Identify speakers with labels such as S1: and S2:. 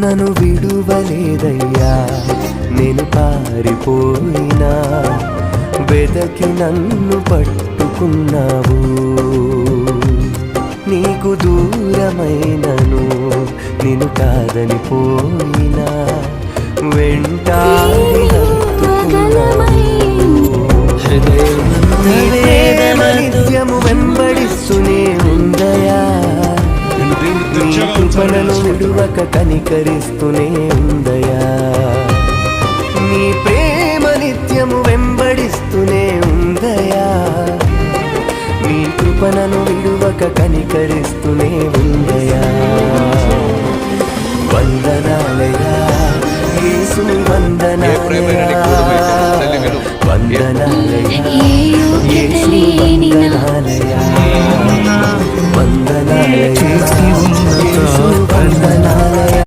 S1: నన్ను విడువలేదయ్యా, నేను పారిపోయినా వెదకి నన్ను పట్టుకున్నావు. నీకు దూరమైనను నిన్ను కాదని పోయినా వెంటాడి నిత్యము వెంబడిస్తూనే ఉందయా, కృపణను విడువక కనికరిస్తూనే ఉందయా. నీ ప్రేమ నిత్యము వెంబడిస్తూనే ఉందయా, నీ కృపణను విడువక కనికరిస్తూనే ఉందయా. వందనాలయా యేసు, వందనాలయా వందనాలయా యేసు, వందనాలయా వందనాలయా.